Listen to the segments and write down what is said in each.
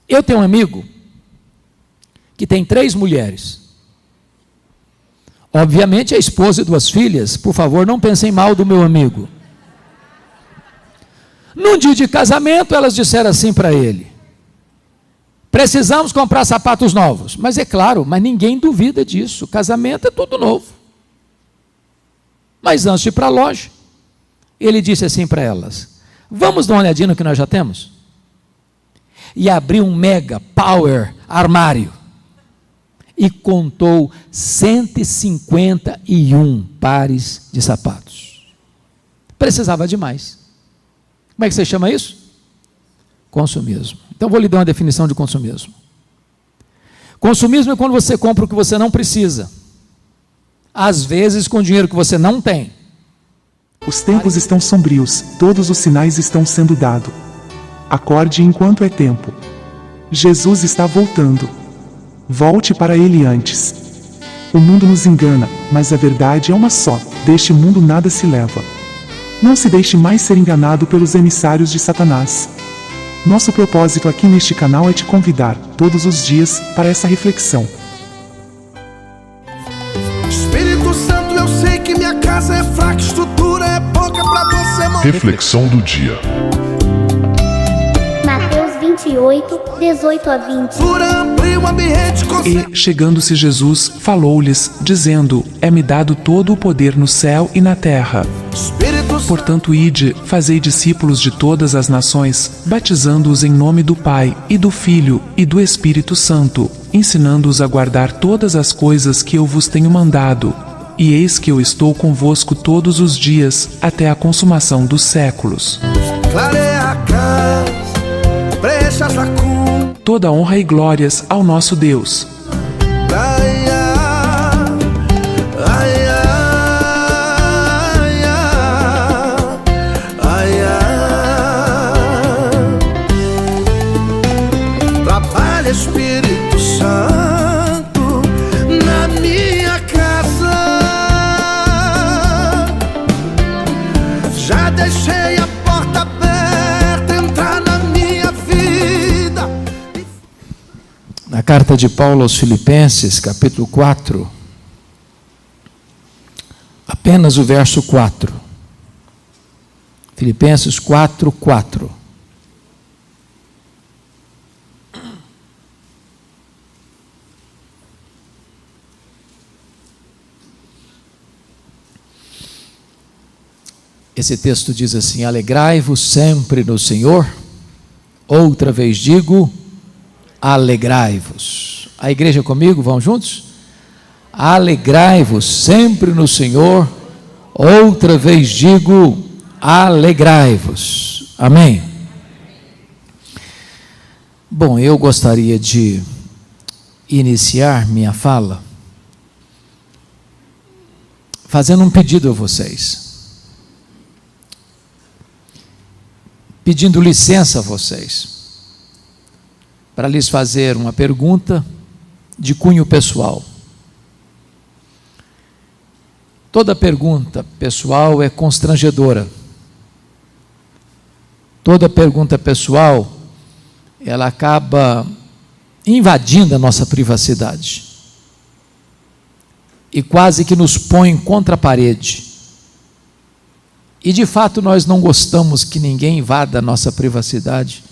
Eu tenho um amigo que tem 3 mulheres. Obviamente a esposa e 2 filhas. Por favor, não pensem mal do meu amigo. Num dia de casamento, elas disseram assim para ele: precisamos comprar sapatos novos. Mas é claro, mas ninguém duvida disso. Casamento é tudo novo. Mas antes de ir para a loja, ele disse assim para elas: vamos dar uma olhadinha no que nós já temos? E abriu um mega power armário e contou 151 pares de sapatos. Precisava de mais. Como é que você chama isso? Consumismo. Então vou lhe dar uma definição de consumismo. Consumismo é quando você compra o que você não precisa, às vezes com dinheiro que você não tem. Os tempos estão sombrios, todos os sinais estão sendo dados. Acorde enquanto é tempo. Jesus está voltando. Volte para ele antes. O mundo nos engana, mas a verdade é uma só: deste mundo nada se leva. Não se deixe mais ser enganado pelos emissários de Satanás. Nosso propósito aqui neste canal é te convidar, todos os dias, para essa reflexão. Espírito Santo, eu sei que minha casa é fraca, estrutura é pouca pra você morrer. Reflexão do dia. Mateus 28, 18 a 20. E, chegando-se Jesus, falou-lhes, dizendo: é-me dado todo o poder no céu e na terra. Portanto, ide, fazei discípulos de todas as nações, batizando-os em nome do Pai, e do Filho, e do Espírito Santo, ensinando-os a guardar todas as coisas que eu vos tenho mandado. E eis que eu estou convosco todos os dias, até a consumação dos séculos. Toda honra e glórias ao nosso Deus. Trabalha, Espírito Santo, na minha casa. Já deixei a porta aberta, entrar na minha vida. Na carta de Paulo aos Filipenses, capítulo 4, apenas o verso 4. Filipenses 4, 4. Esse texto diz assim: alegrai-vos sempre no Senhor. Outra vez digo, alegrai-vos. A igreja comigo, vamos juntos? Alegrai-vos sempre no Senhor. Outra vez digo, alegrai-vos. Amém? Bom, eu gostaria de iniciar minha fala fazendo um pedido a vocês. Pedindo licença a vocês, para lhes fazer uma pergunta de cunho pessoal. Toda pergunta pessoal é constrangedora. Toda pergunta pessoal, ela acaba invadindo a nossa privacidade e quase que nos põe contra a parede. E de fato nós não gostamos que ninguém invada a nossa privacidade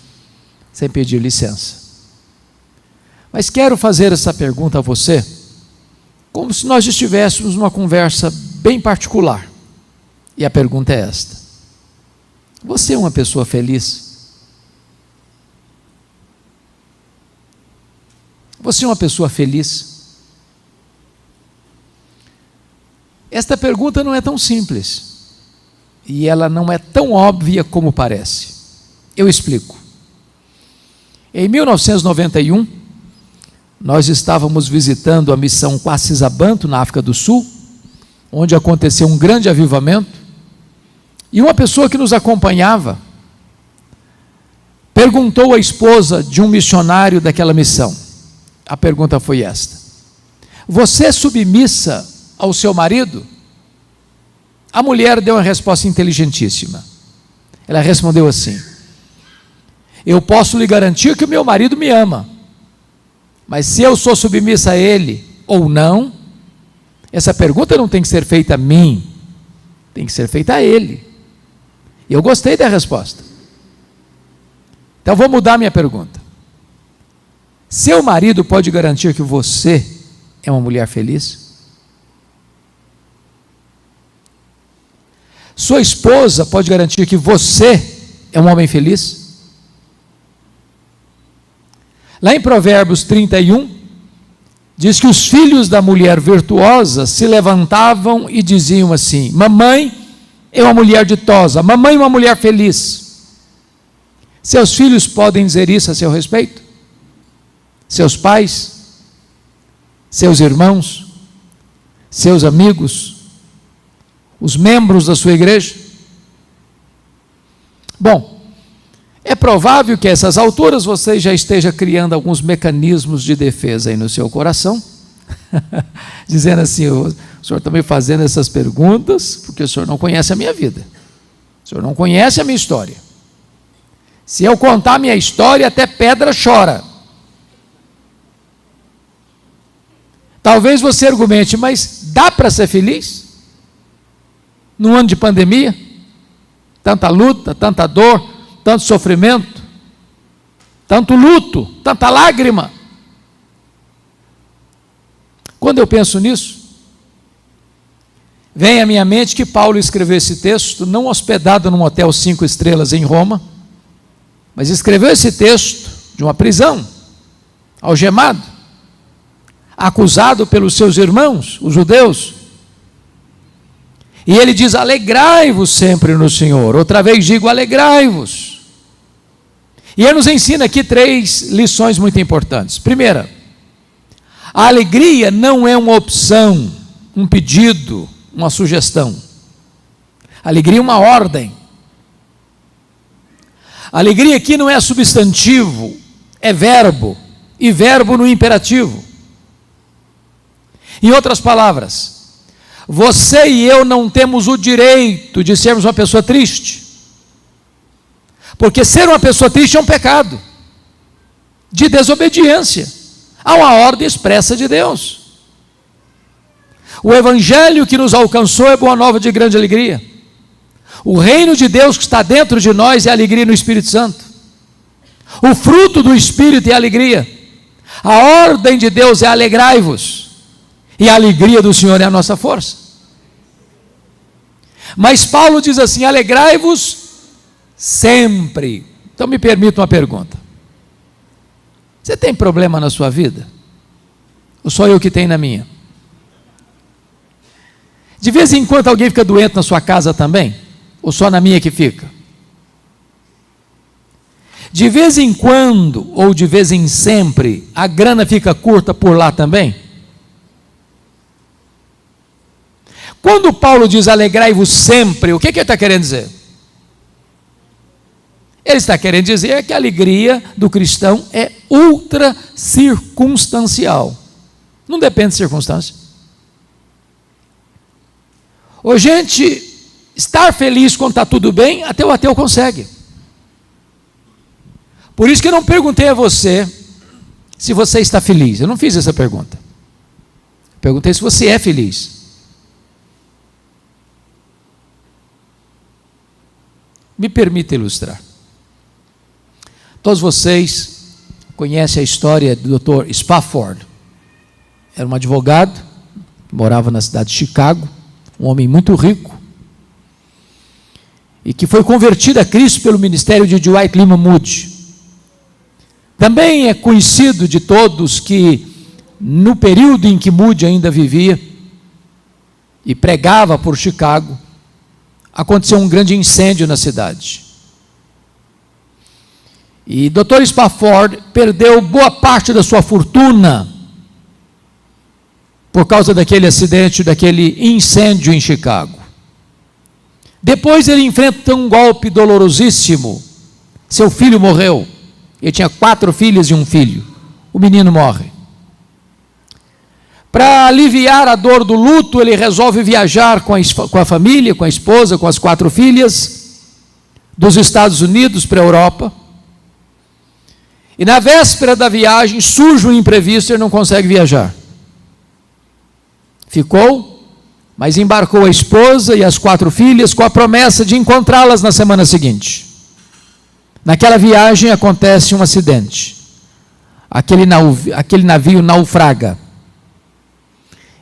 sem pedir licença. Mas quero fazer essa pergunta a você, como se nós estivéssemos numa conversa bem particular. E a pergunta é esta: você é uma pessoa feliz? Você é uma pessoa feliz? Esta pergunta não é tão simples. E ela não é tão óbvia como parece. Eu explico. Em 1991, nós estávamos visitando a missão Quacisabanto, na África do Sul, onde aconteceu um grande avivamento, e uma pessoa que nos acompanhava perguntou à esposa de um missionário daquela missão. A pergunta foi esta: você é submissa ao seu marido? A mulher deu uma resposta inteligentíssima. Ela respondeu assim: Eu posso lhe garantir que o meu marido me ama, mas se eu sou submissa a ele ou não, essa pergunta não tem que ser feita a mim, tem que ser feita a ele. E eu gostei da resposta. Então vou mudar minha pergunta. Seu marido pode garantir que você é uma mulher feliz? Sua esposa pode garantir que você é um homem feliz? Lá em Provérbios 31, diz que os filhos da mulher virtuosa se levantavam e diziam assim: mamãe é uma mulher ditosa, mamãe é uma mulher feliz. Seus filhos podem dizer isso a seu respeito? Seus pais? Seus irmãos? Seus amigos? Os membros da sua igreja? Bom, é provável que a essas alturas você já esteja criando alguns mecanismos de defesa aí no seu coração, dizendo assim: o senhor está me fazendo essas perguntas porque o senhor não conhece a minha vida, o senhor não conhece a minha história. Se eu contar a minha história, até pedra chora. Talvez você argumente: mas dá para ser feliz? Num ano de pandemia? Tanta luta, tanta dor, tanto sofrimento, tanto luto, tanta lágrima. Quando eu penso nisso, vem à minha mente que Paulo escreveu esse texto não hospedado num hotel 5 estrelas em Roma, mas escreveu esse texto de uma prisão, algemado, acusado pelos seus irmãos, os judeus. E ele diz: alegrai-vos sempre no Senhor. Outra vez digo: alegrai-vos. E ele nos ensina aqui 3 lições muito importantes. Primeira, a alegria não é uma opção, um pedido, uma sugestão. A alegria é uma ordem. A alegria aqui não é substantivo, é verbo, e verbo no imperativo. Em outras palavras, você e eu não temos o direito de sermos uma pessoa triste, porque ser uma pessoa triste é um pecado de desobediência a uma ordem expressa de Deus. O evangelho que nos alcançou é boa nova de grande alegria. O reino de Deus que está dentro de nós é alegria no Espírito Santo. O fruto do Espírito é alegria. A ordem de Deus é alegrai-vos. E a alegria do Senhor é a nossa força. Mas Paulo diz assim: alegrai-vos sempre. Então me permita uma pergunta: você tem problema na sua vida? Ou só eu que tenho na minha? De vez em quando alguém fica doente na sua casa também? Ou só na minha que fica? De vez em quando, ou de vez em sempre, a grana fica curta por lá também? Quando Paulo diz alegrai-vos sempre, o que ele está querendo dizer? Ele está querendo dizer que a alegria do cristão é ultra circunstancial. Não depende de circunstância. Ô gente, estar feliz quando está tudo bem, até o ateu consegue. Por isso que eu não perguntei a você se você está feliz. Eu não fiz essa pergunta. Perguntei se você é feliz. Me permita ilustrar. Todos vocês conhecem a história do Dr. Spafford. Era um advogado, morava na cidade de Chicago, um homem muito rico, e que foi convertido a Cristo pelo ministério de Dwight Lyman Moody. Também é conhecido de todos que, no período em que Moody ainda vivia e pregava por Chicago, aconteceu um grande incêndio na cidade. E Dr. Spafford perdeu boa parte da sua fortuna por causa daquele acidente, daquele incêndio em Chicago. Depois ele enfrenta um golpe dolorosíssimo. Seu filho morreu. Ele tinha 4 filhas e um filho. O menino morre. Para aliviar a dor do luto, ele resolve viajar com a família, com a esposa, com as 4 filhas, dos Estados Unidos para a Europa. E na véspera da viagem surge um imprevisto e ele não consegue viajar. Ficou, mas embarcou a esposa e as 4 filhas com a promessa de encontrá-las na semana seguinte. Naquela viagem acontece um acidente. Aquele navio naufraga.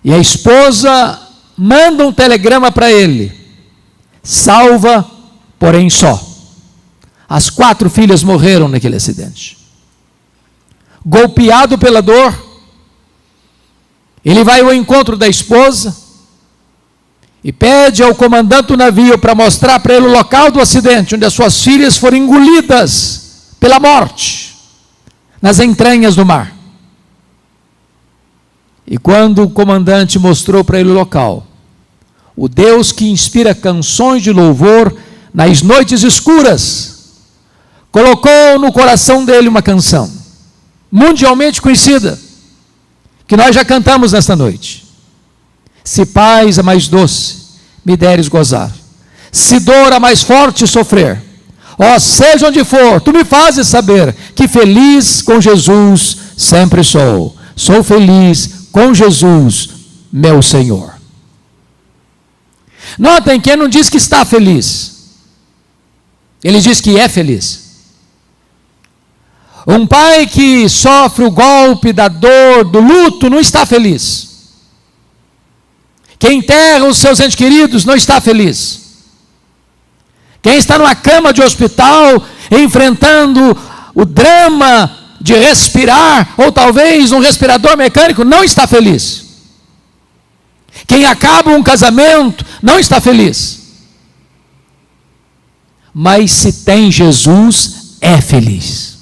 E a esposa manda um telegrama para ele: salva, porém só. As 4 filhas morreram naquele acidente. Golpeado pela dor, ele vai ao encontro da esposa e pede ao comandante do navio para mostrar para ele o local do acidente, onde as suas filhas foram engolidas pela morte, nas entranhas do mar. E quando o comandante mostrou para ele o local, o Deus que inspira canções de louvor nas noites escuras, colocou no coração dele uma canção, mundialmente conhecida, que nós já cantamos nesta noite. Se paz a mais doce me deres gozar, se dor a mais forte sofrer, ó, seja onde for, tu me fazes saber que feliz com Jesus sempre sou. Sou feliz com Jesus, meu Senhor. Notem que ele não diz que está feliz, ele diz que é feliz. Um pai que sofre o golpe da dor, do luto, não está feliz. Quem enterra os seus entes queridos não está feliz. Quem está numa cama de hospital, enfrentando o drama de respirar, ou talvez um respirador mecânico, não está feliz. Quem acaba um casamento, não está feliz. Mas se tem Jesus, é feliz.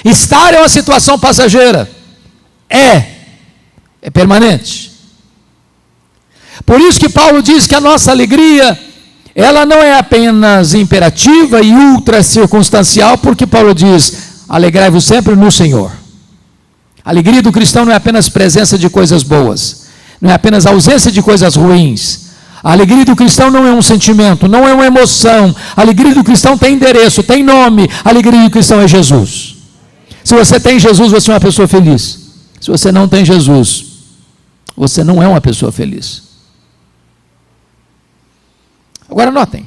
Estar é uma situação passageira, é permanente. Por isso que Paulo diz que a nossa alegria, ela não é apenas imperativa e ultra circunstancial, porque Paulo diz: alegrai-vos sempre no Senhor. A alegria do cristão não é apenas presença de coisas boas, não é apenas ausência de coisas ruins. A alegria do cristão não é um sentimento, não é uma emoção. A alegria do cristão tem endereço, tem nome. A alegria do cristão é Jesus. Se você tem Jesus, você é uma pessoa feliz. Se você não tem Jesus, você não é uma pessoa feliz. Agora notem,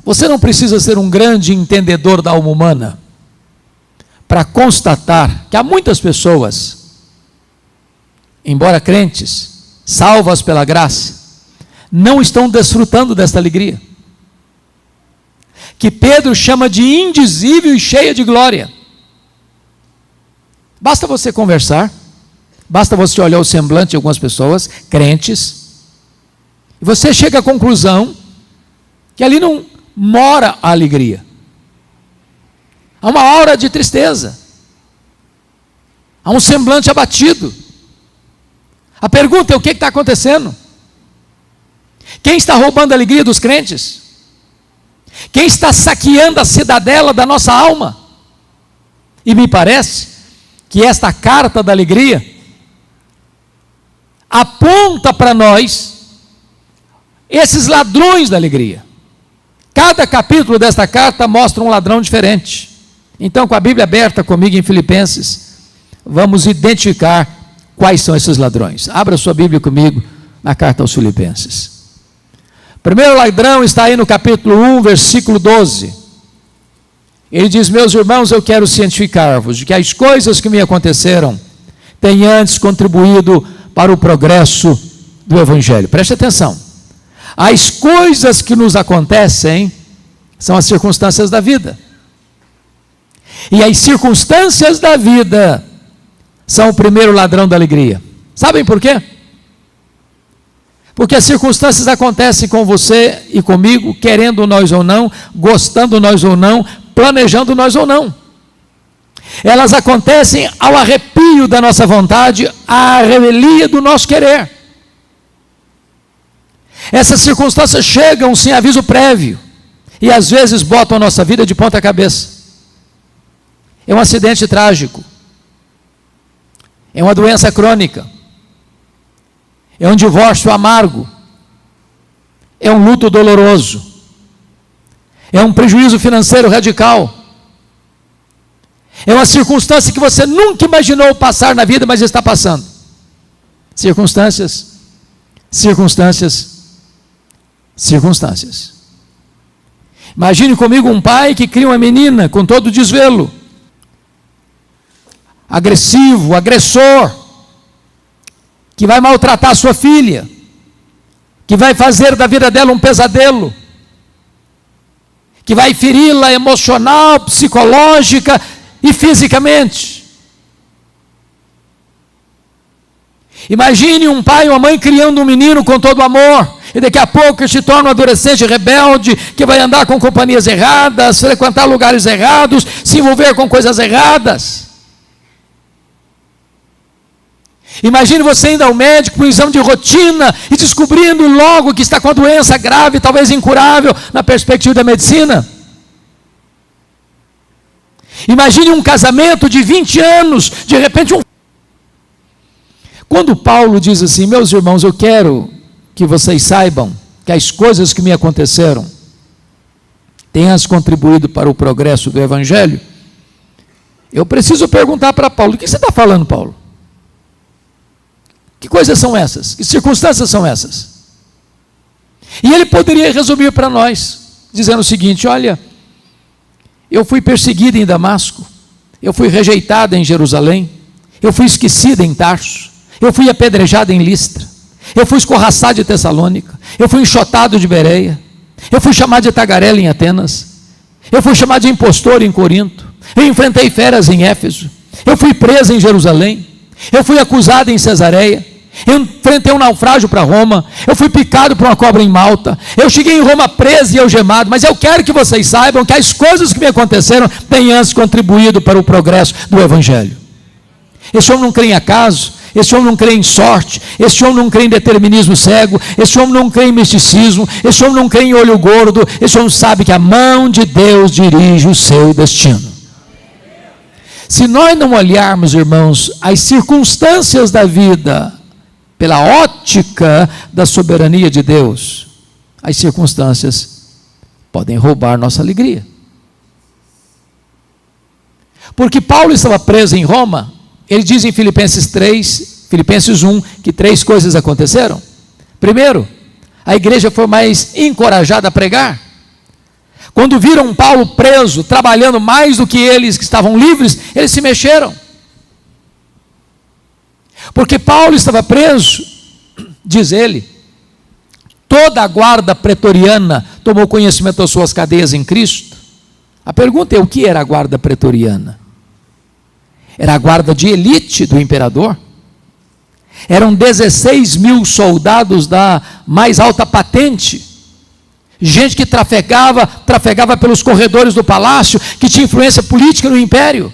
você não precisa ser um grande entendedor da alma humana para constatar que há muitas pessoas, embora crentes, salvas pela graça, não estão desfrutando desta alegria, que Pedro chama de indizível e cheia de glória. Basta você conversar, basta você olhar o semblante de algumas pessoas, crentes, e você chega à conclusão que ali não mora a alegria. Há uma aura de tristeza, há um semblante abatido. A pergunta é: o que está acontecendo? Quem está roubando a alegria dos crentes? Quem está saqueando a cidadela da nossa alma? E me parece que esta carta da alegria aponta para nós esses ladrões da alegria. Cada capítulo desta carta mostra um ladrão diferente. Então, com a Bíblia aberta comigo em Filipenses, vamos identificar quais são esses ladrões. Abra sua Bíblia comigo na carta aos Filipenses. O primeiro ladrão está aí no capítulo 1, versículo 12. Ele diz: meus irmãos, eu quero cientificar-vos de que as coisas que me aconteceram têm antes contribuído para o progresso do Evangelho. Preste atenção. As coisas que nos acontecem são as circunstâncias da vida. E as circunstâncias da vida são o primeiro ladrão da alegria. Sabem por quê? Porque as circunstâncias acontecem com você e comigo, querendo nós ou não, gostando nós ou não, planejando nós ou não. Elas acontecem ao arrepio da nossa vontade, à revelia do nosso querer. Essas circunstâncias chegam sem aviso prévio e às vezes botam a nossa vida de ponta cabeça. É um acidente trágico, é uma doença crônica, é um divórcio amargo, é um luto doloroso, é um prejuízo financeiro radical, É uma circunstância que você nunca imaginou passar na vida, mas está passando. Circunstâncias. Imagine comigo um pai que cria uma menina com todo desvelo, agressivo, agressor, que vai maltratar a sua filha, que vai fazer da vida dela um pesadelo, que vai feri-la emocional, psicológica e fisicamente. Imagine um pai ou uma mãe criando um menino com todo amor, e daqui a pouco ele se torna um adolescente rebelde, que vai andar com companhias erradas, frequentar lugares errados, se envolver com coisas erradas. Imagine você indo ao médico para um exame de rotina e descobrindo logo que está com a doença grave, talvez incurável, na perspectiva da medicina. Imagine um casamento de 20 anos, de repente Quando Paulo diz assim: meus irmãos, eu quero que vocês saibam que as coisas que me aconteceram tenham contribuído para o progresso do Evangelho, eu preciso perguntar para Paulo: o que você está falando, Paulo? Que coisas são essas? Que circunstâncias são essas? E ele poderia resumir para nós, dizendo o seguinte: olha, eu fui perseguido em Damasco, eu fui rejeitado em Jerusalém, eu fui esquecido em Tarso, eu fui apedrejado em Listra, eu fui escorraçado de Tessalônica, eu fui enxotado de Bereia, eu fui chamado de tagarela em Atenas, eu fui chamado de impostor em Corinto, eu enfrentei feras em Éfeso, eu fui preso em Jerusalém, eu fui acusado em Cesareia, eu enfrentei um naufrágio para Roma, eu fui picado por uma cobra em Malta, eu cheguei em Roma preso e algemado, mas eu quero que vocês saibam que as coisas que me aconteceram têm antes contribuído para o progresso do Evangelho. Esse homem não crê em acaso, esse homem não crê em sorte, esse homem não crê em determinismo cego, esse homem não crê em misticismo, esse homem não crê em olho gordo, esse homem sabe que a mão de Deus dirige o seu destino. Se nós não olharmos, irmãos, as circunstâncias da vida pela ótica da soberania de Deus, as circunstâncias podem roubar nossa alegria. Porque Paulo estava preso em Roma, ele diz em Filipenses 1, que 3 coisas aconteceram. Primeiro, a igreja foi mais encorajada a pregar. Quando viram Paulo preso, trabalhando mais do que eles que estavam livres, eles se mexeram. Porque Paulo estava preso, diz ele, toda a guarda pretoriana tomou conhecimento das suas cadeias em Cristo. A pergunta é: o que era a guarda pretoriana? Era a guarda de elite do imperador. Eram 16 mil soldados da mais alta patente, gente que trafegava pelos corredores do palácio, que tinha influência política no império.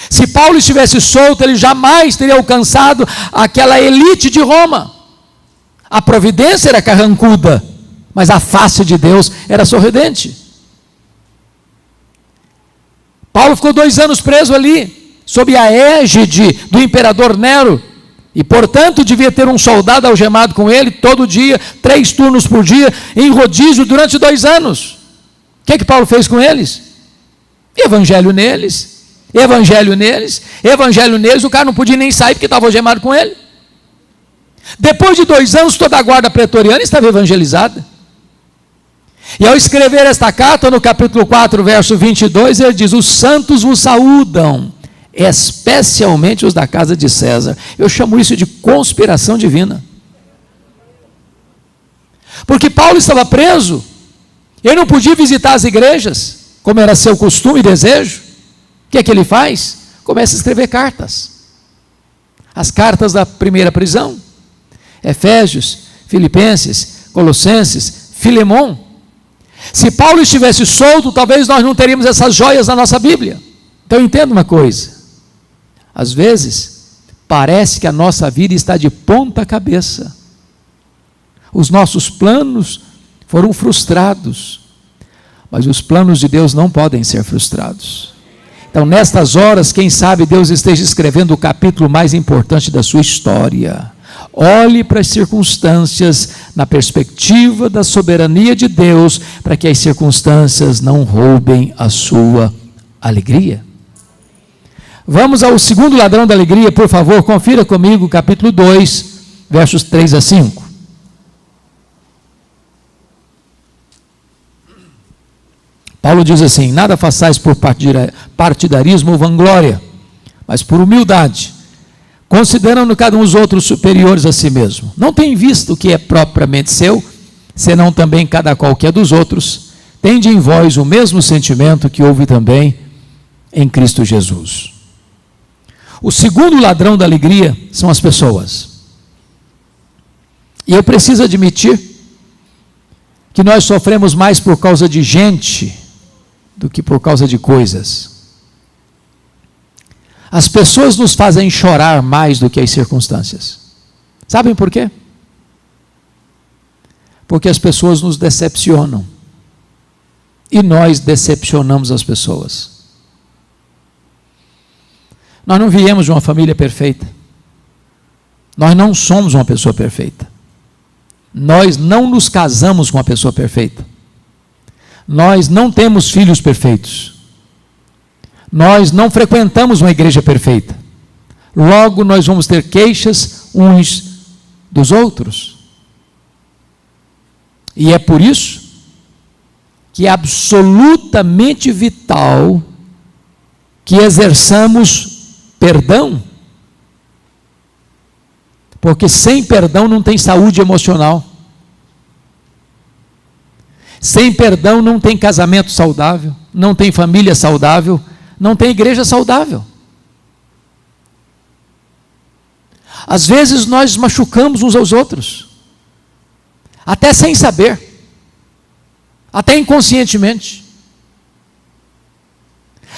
Se Paulo estivesse solto, ele jamais teria alcançado aquela elite de Roma. A providência era carrancuda, mas a face de Deus era sorridente. Paulo ficou 2 anos preso ali, sob a égide do imperador Nero, e portanto devia ter um soldado algemado com ele todo dia, 3 turnos por dia, em rodízio durante 2 anos. O que Paulo fez com eles? Evangelho neles, o cara não podia nem sair porque estava algemado com ele. Depois de 2 anos, toda a guarda pretoriana estava evangelizada. E ao escrever esta carta, no capítulo 4, verso 22, ele diz: os santos vos saúdam, especialmente os da casa de César. Eu chamo isso de conspiração divina. Porque Paulo estava preso, ele não podia visitar as igrejas, como era seu costume e desejo. O que é que ele faz? Começa a escrever cartas. As cartas da primeira prisão: Efésios, Filipenses, Colossenses, Filemon. Se Paulo estivesse solto, talvez nós não teríamos essas joias na nossa Bíblia. Então entenda uma coisa: às vezes parece que a nossa vida está de ponta cabeça, os nossos planos foram frustrados, mas os planos de Deus não podem ser frustrados. Então, nestas horas, quem sabe Deus esteja escrevendo o capítulo mais importante da sua história. Olhe para as circunstâncias na perspectiva da soberania de Deus, para que as circunstâncias não roubem a sua alegria. Vamos ao segundo ladrão da alegria, por favor, confira comigo, capítulo 2, versos 3 a 5. Paulo diz assim: nada façais por partidarismo ou vanglória, mas por humildade, considerando cada um os outros superiores a si mesmo. Não tem visto o que é propriamente seu, senão também cada qual que é dos outros. Tende em vós o mesmo sentimento que houve também em Cristo Jesus. O segundo ladrão da alegria são as pessoas. E eu preciso admitir que nós sofremos mais por causa de gente do que por causa de coisas. As pessoas nos fazem chorar mais do que as circunstâncias. Sabem por quê? Porque as pessoas nos decepcionam. E nós decepcionamos as pessoas. Nós não viemos de uma família perfeita. Nós não somos uma pessoa perfeita. Nós não nos casamos com uma pessoa perfeita. Nós não temos filhos perfeitos. Nós não frequentamos uma igreja perfeita. Logo, nós vamos ter queixas uns dos outros. E é por isso que é absolutamente vital que exerçamos perdão, porque sem perdão não tem saúde emocional, sem perdão não tem casamento saudável, não tem família saudável, não tem igreja saudável. Às vezes nós machucamos uns aos outros, até sem saber, até inconscientemente.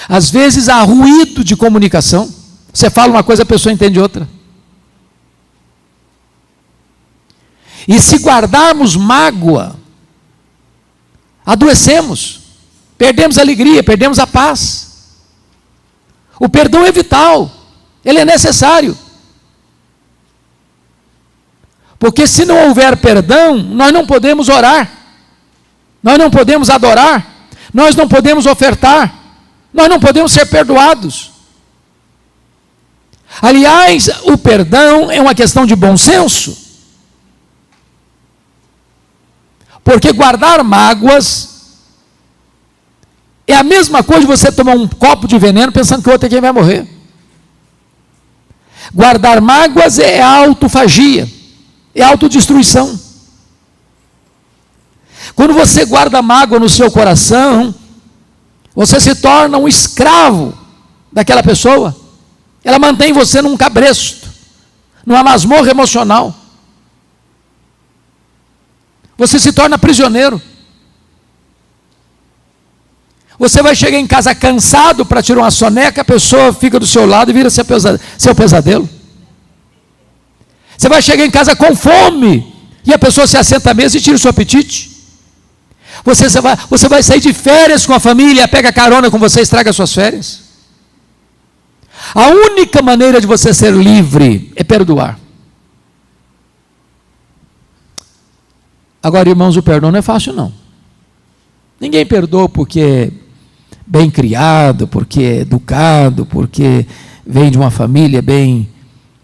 Às vezes há ruído de comunicação. Você fala uma coisa, a pessoa entende outra. E se guardarmos mágoa, adoecemos, perdemos a alegria, perdemos a paz. O perdão é vital, ele é necessário. Porque se não houver perdão, nós não podemos orar, nós não podemos adorar, nós não podemos ofertar, nós não podemos ser perdoados. Aliás, o perdão é uma questão de bom senso. Porque guardar mágoas é a mesma coisa de você tomar um copo de veneno pensando que o outro é quem vai morrer. Guardar mágoas é autofagia, é autodestruição. Quando você guarda mágoa no seu coração, você se torna um escravo daquela pessoa. Ela mantém você num cabresto, numa masmorra emocional. Você se torna prisioneiro. Você vai chegar em casa cansado para tirar uma soneca, a pessoa fica do seu lado e vira seu pesadelo. Você vai chegar em casa com fome e a pessoa se assenta à mesa e tira o seu apetite. Você vai sair de férias com a família, pega carona com você e estraga as suas férias. A única maneira de você ser livre é perdoar. Agora, irmãos, o perdão não é fácil, não. Ninguém perdoa porque é bem criado, porque é educado, porque vem de uma família bem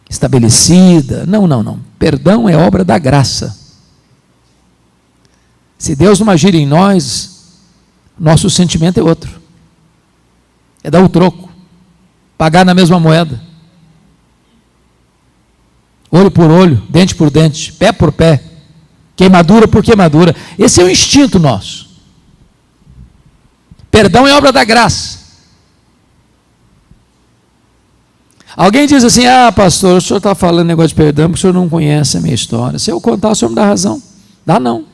estabelecida. Não. Perdão é obra da graça. Se Deus não agir em nós, nosso sentimento é outro. É dar o troco. Pagar na mesma moeda. Olho por olho, dente por dente, pé por pé, queimadura por queimadura. Esse é o instinto nosso. Perdão é obra da graça. Alguém diz assim: ah, pastor, o senhor está falando negócio de perdão porque o senhor não conhece a minha história. Se eu contar, o senhor me dá razão. Dá não.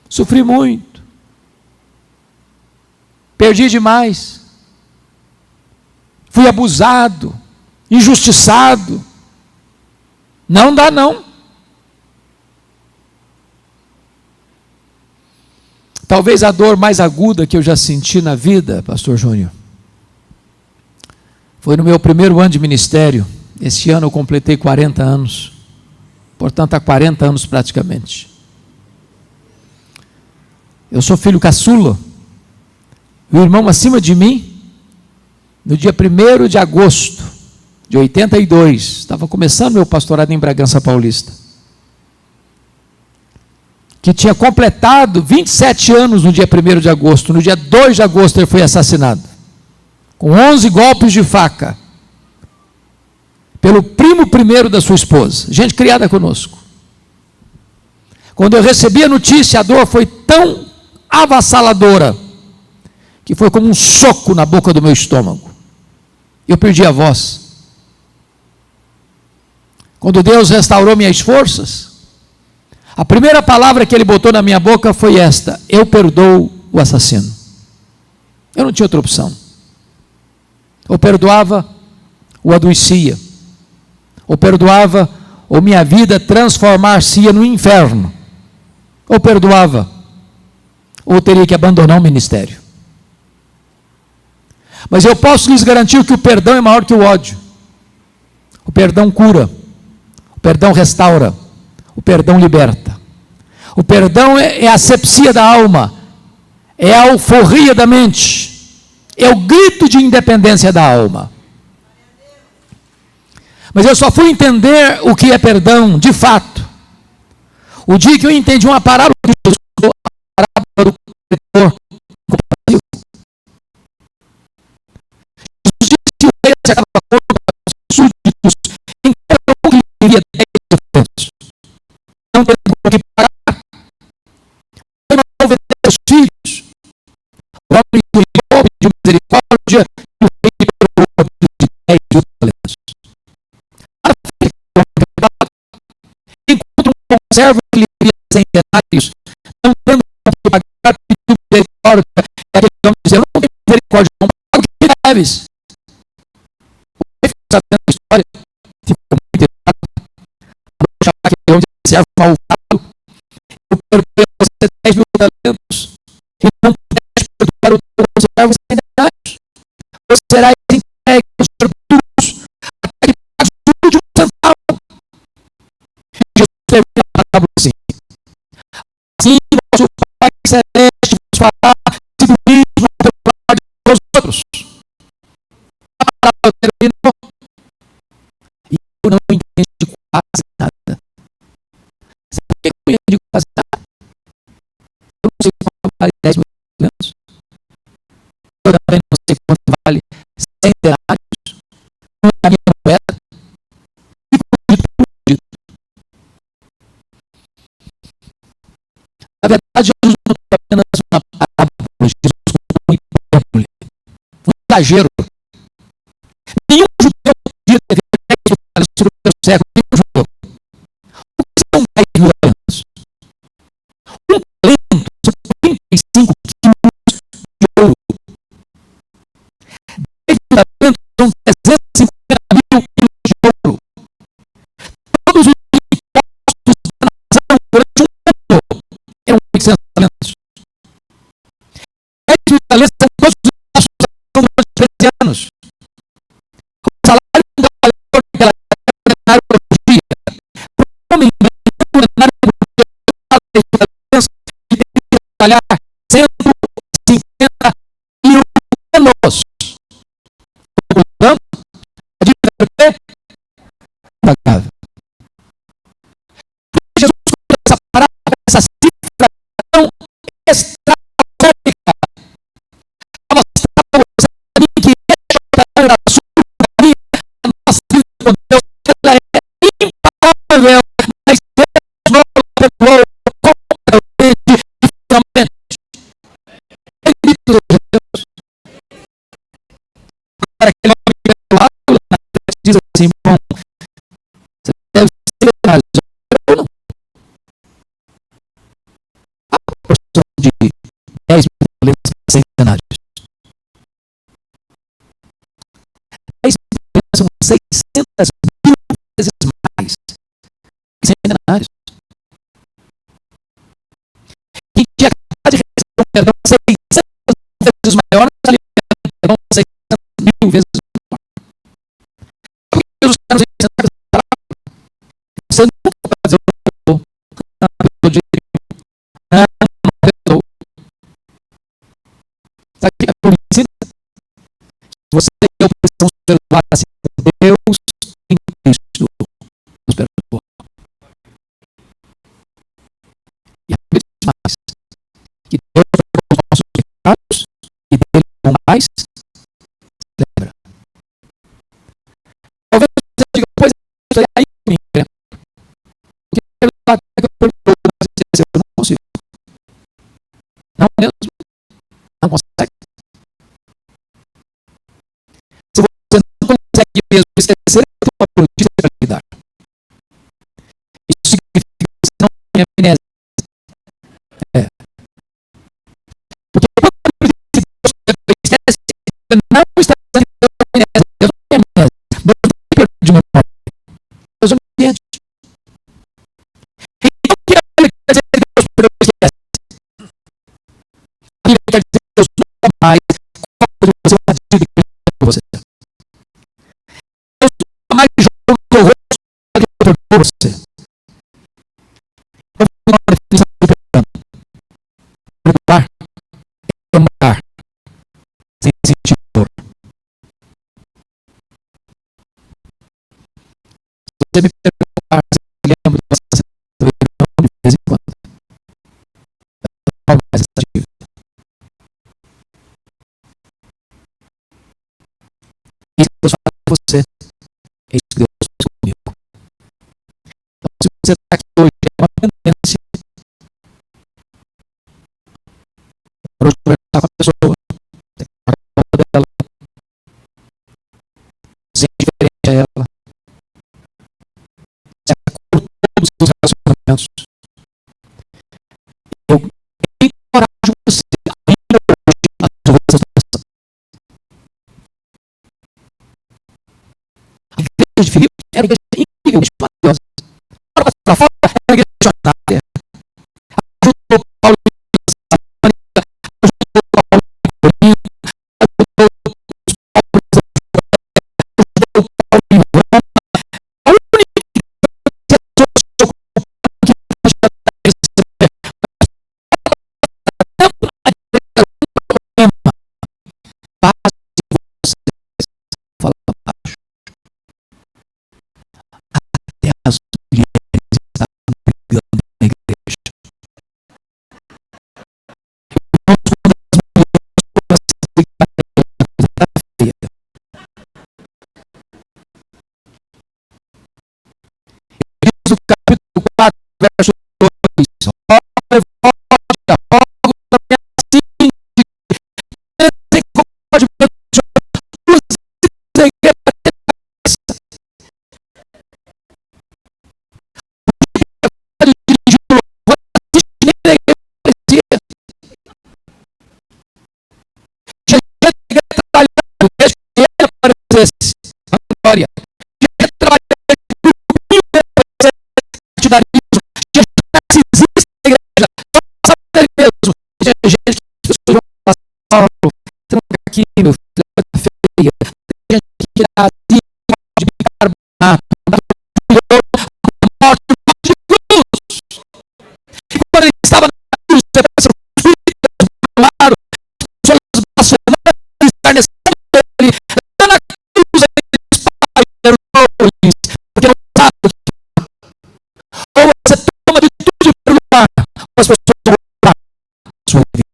Sofri muito. Perdi demais. Fui abusado, injustiçado. Não dá não. Talvez a dor mais aguda que eu já senti na vida, pastor Júnior, foi no meu primeiro ano de ministério. Esse ano eu completei 40 anos. Portanto, há 40 anos praticamente. Eu sou filho caçula. O irmão acima de mim, no dia 1º de agosto de 82, estava começando meu pastorado em Bragança Paulista, que tinha completado 27 anos no dia 1º de agosto. No dia 2 de agosto ele foi assassinado, com 11 golpes de faca, pelo primo primeiro da sua esposa, gente criada conosco. Quando eu recebi a notícia, a dor foi tão avassaladora, que foi como um soco na boca do meu estômago. Eu perdi a voz. Quando Deus restaurou minhas forças, a primeira palavra que Ele botou na minha boca foi esta: eu perdoo o assassino. Eu não tinha outra opção. Ou perdoava, ou adoecia. Ou perdoava, ou minha vida transformar-se-ia no inferno. Ou perdoava, ou teria que abandonar o ministério. Mas eu posso lhes garantir que o perdão é maior que o ódio. O perdão cura, o perdão restaura, o perdão liberta. O perdão é a asepsia da alma, é a alforria da mente, é o grito de independência da alma. Mas eu só fui entender o que é perdão, de fato, o dia que eu entendi uma parábola de Jesus, a parábola do corretor. Jesus disse que o rei acaba conta para os súditos, em cada um que lhe devia 10 ofertas. Não tendo com que pagar, ele mandou vender seus filhos. O homem que ligou, pediu misericórdia, e o rei perdoou de 10 talentos. Encontra um conservo que lhe devia 100 denários, não tendo com que pagar, pediu misericórdia. É aquele homem dizer: eu não tenho misericórdia, não pago o que me deves. O rei ficou sabendo da história, ficou muito irritado. Vou chamar aquele homem de servo malvado. Eu perdoei a você 10.000 talentos, e não puderes perdoar o teu conservo 100 denários. Você será entregue aos verduros, até que pague o último centavo. Jesus termina a parábola assim: assim vosso Pai Celeste vos fará, se vos não perdoardes aos outros. A parábola terminou, e eu não entendi quase nada. Sabe por que eu não entendi quase nada? Eu não sei quanto vale 10.000 talentos. Eu também não sei quanto vale 100 denários. Não é a minha moeda. Na verdade, Jesus não contou apenas uma parábola, Jesus contou uma hipérbole, um exagero. Nenhum judeu podia ter 10 talentos sobre o século, nenhum judeu. O que são 10.000 talentos? Um talento são 35 quilos de ouro. 10.000 talentos são 350.000 quilos de ouro. Todos os impostos da nação durante um ano eram 800 talentos. 10.000 talentos são todos os impostos da nação durante 13 anos. O salário do trabalhador daquela época era denário por dia. Para o homem, um denário por dia, ele tem que trabalhar 150 anos. Portanto, a dívida é impagável. Jesus conta essa parábola, essa cifra tão estratosférica, para mostrar para você a mim que esta da sua vida, a nossa vida com Deus, ela é impagável, mas Deus não perdoou completamente e finalmente. Bendito seja Deus. Para aquele homem que perdoado, diz assim: bom, você deve ser mais ou não. A proporção de 10.000 talentos para 100 denários. 10.000 talentos são 600.000 vezes mais que 100 denários. Quem tinha acabado de receber um perdão 600 vezes maior, está liberando um perdão 600.000 vezes maior. Por que Jesus está nos ensinando essa palavra? Você nunca vai fazer o perdão. Não perdoou de nenhum. Não perdoou. Sabe o que a Bíblia ensina? Se você tem a opção de perdoar assim por Deus, Não mesmo. Não consegue. Se você não consegue mesmo esquecer a tua notícia para lidar, isso significa que você não tem amnésia. Porque quando você esquece, você não está fazendo amnésia. Deus não tem amnésia. Deus não tem perda de memória. Deus é onisciente. Então, o que a Bíblia quer dizer que Deus perdoa e esquece? A Bíblia quer dizer que Deus nunca mais cobra de você uma dívida que ele tem com você. Deus nunca mais joga no seu rosto que ele perdoou você. Eu vou dar uma definição de perdão. Perdoar é amar sem sentir dor. Se você me perdoar, você lembra de você de vez em quando. Não mais essa dívida. Isso que Deus faz com você. É isso que Deus faz comigo. Então, se você está aqui hoje, é uma pendência. Para hoje conversar com a pessoa. Tem que falar com a dela. Ser diferente a ela. Se acabou todos os seus relacionamentos. Eu encorajo você ainda hoje a resolver essa situação. A igreja de Filipe era uma igreja incrivelmente maravilhosa. Para fora era uma igreja missionária. Ajudou Paulo em Tessalônica, ajudou Paulo em Corinto, ajudou os pobres, ajudou Paulo em Roma. A única que as pessoas se ocuparam que não já receber. Paz de vocês. Fala baixo. Até as mulheres estavam brigando na igreja. Diz o capítulo 4, verso 2. Olha, rogo da minha síndica, sem compadecimento, aqui, meu filho, é feia. Tem gente que irá assim, de bicarbonato, morte de cruz. E quando ele estava na cruz, depois claro, as pessoas blasfemando, escarnecendo ele, na cruz ele perdoou-lhes, porque não sabe o que é. Ou você toma de tudo de perdoar, ou as pessoas vão para a sua vida.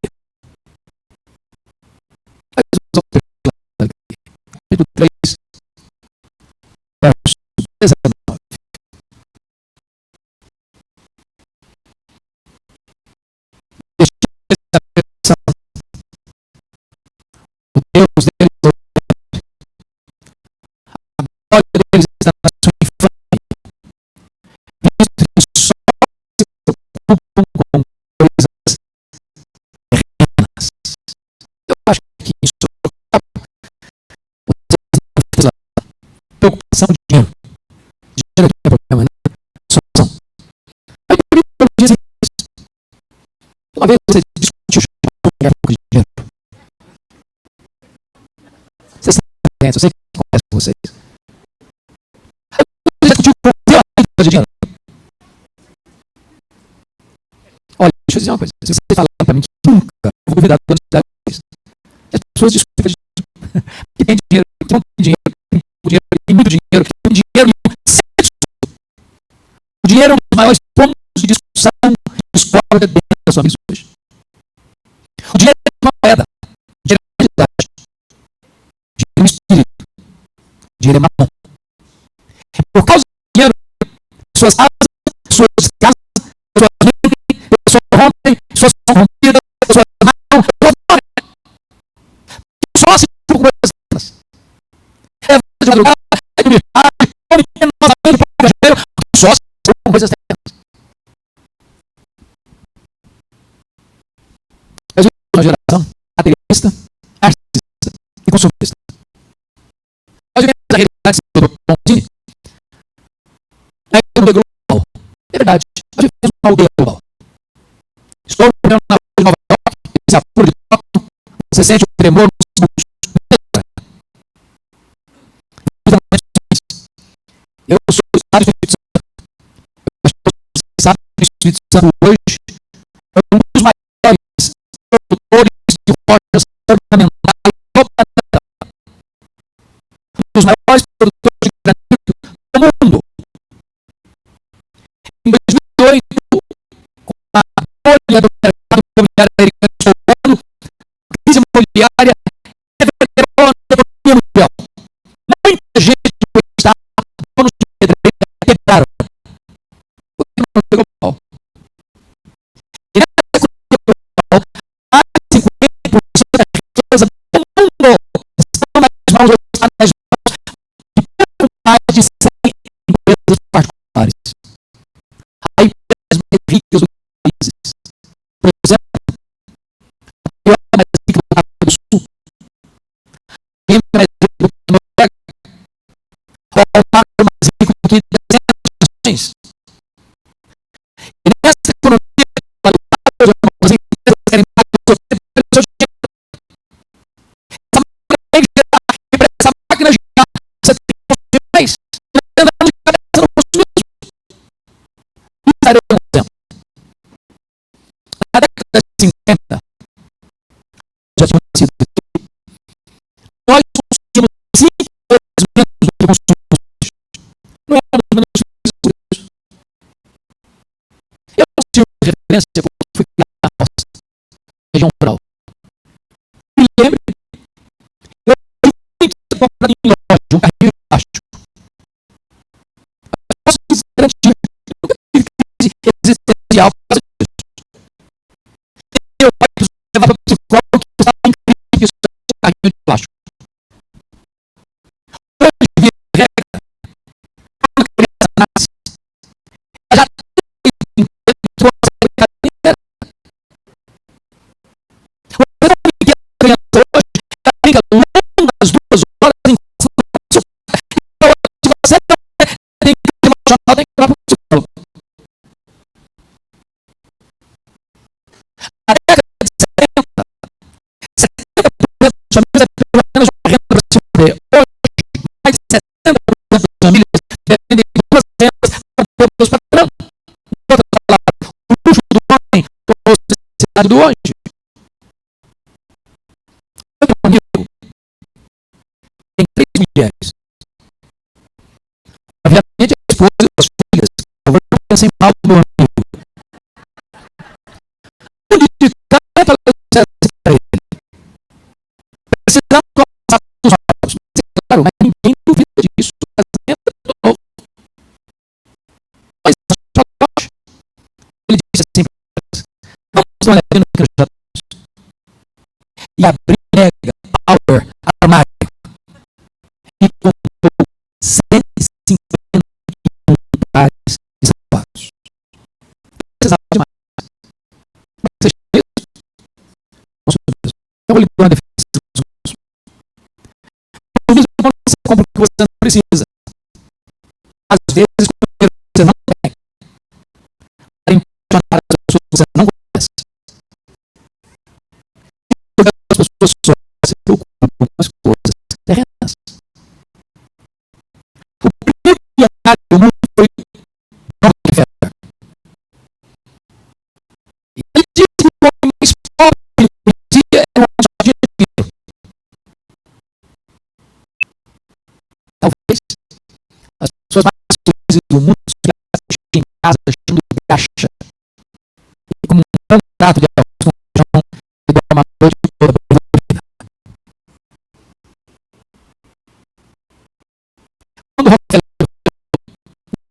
Capítulo 3, verso 19. O Deus deles, a glória deles está na sua infâmia, visto que só se preocupam com coisas terrenas. Eu acho que isso preocupação de dinheiro. Dinheiro não é problema, né? Solução. Aí por isso dizem isso. Uma vez você discutiu um pouco de dinheiro. Vocês sabem, eu sei que acontece com vocês. Aí você discutiu com o de dinheiro. Olha, deixa eu dizer uma coisa. Se você falar para mim que nunca eu vou duvidar da honestidade de vocês. As pessoas discutem de dinheiro. Que tem dinheiro, que não tem dinheiro. Dinheiro, tem muito dinheiro, tem dinheiro o dinheiro é um dos maiores pontos de discussão e discórdia dentro da sua vida hoje. O dinheiro é uma moeda, o dinheiro é uma realidade, o dinheiro é um espírito, o dinheiro é mamão. É por causa do dinheiro, pessoas casam, pessoas mentem, pessoas rompem, pessoas são rompidas, pessoas de madrugada, aí dormir tarde, come novamente o pão de só são coisas terrenas. Nós vivemos uma geração materialista, narcisista e consumista. Nós vivemos a realidade do pãozinho. É global. É verdade. Nós vivemos uma aldeia global. Estou morando na rua de Nova York, esse apuro de toque, você sente o tremor nos pulsos. Eu sou do Estado do Espírito Santo. Você sabe que o Espírito Santo hoje é um dos maiores produtores de rochas ornamentais do planeta. Um dos maiores produtores de granito do mundo. Em 2008, com a bolha do mercado imobiliário americano estourando, a crise imobiliária reverberou na economia mundial. Muita gente do Estado, donos de pedreira, quebraram. Porque não pegou pau. E nessa economia global, mais de 50% da riqueza do mundo estão nas mãos ou está nas mãos de pouco mais de 100 empresas particulares. Há empresas mais ricas do país. Por exemplo, a pior mais rica do África do Sul. A mais rica do Noruega. O Walmart é mais rico do que dezenas de nações. E nessa economia, as empresas querem mais do seu dinheiro. Essa máquina girar, você tem que consumir mais. Você tem que andar de cabeça no consumismo. Isso darei um exemplo. Na década de 50, já tinha sido aqui, nós consumimos 5 vezes menos do que consumimos hoje. Não éramos menos felizes por isso. Eu não tive referência quando fui criado na roça, região rural. Me lembro, eu fui comprado em loja, um carrinho de plástico. Eu posso garantir que eu nunca tive crise existencial por causa disso. Meu pai levava para o psicólogo que estava incrível que isso era um carrinho de plástico. Hoje, via regra, quando a criança nasce, ela já tem que a brincadeira. Você não brinca a criança hoje, ela brinca longas 2 horas em cima do sofá. Então, se você não tem que ter emocional, tem que ir para o psicólogo. Na década de 70, 70% das famílias pelo menos uma renda para se manter. Hoje, mais de 70% das famílias dependem de 2 rendas para ter os patrão. Em outras palavras, o luxo do homem tornou-se a necessidade do hoje. Eu tenho um amigo, tem 3 mulheres. Obviamente, a esposa e as filhas, eu vou pensar em mal do meu amigo. O de tanta licença para ele. Precisamos começar com os novos. Mas, claro, mas ninguém duvida disso. O casamento é tudo novo. Mas na sua loja, ele disse assim para elas: vamos dar uma olhadinha no que nós já temos. E abriu mega, power, armário. E comprou 151 pares de sapatos. Precisava de mais. Mas você chama isso? Não sou mesmo. Eu vou lhe dar uma definição do consumismo. O consumismo é quando você compra o que você não precisa. Às vezes, com o dinheiro que você não tem. Para impressionar as pessoas que você não conhece. Porque as pessoas só se preocupam com as coisas terrenas. O primeiro milionário do mundo foi Rockefeller. E ele disse que o homem mais pobre que ele conhecia era uma sardinha de dinheiro. Talvez as pessoas mais felizes do mundo estivessem em casa cheio de caixa e como um bom prato de arroz com feijão e dar uma noite toda aborrecida. Quando Rockefeller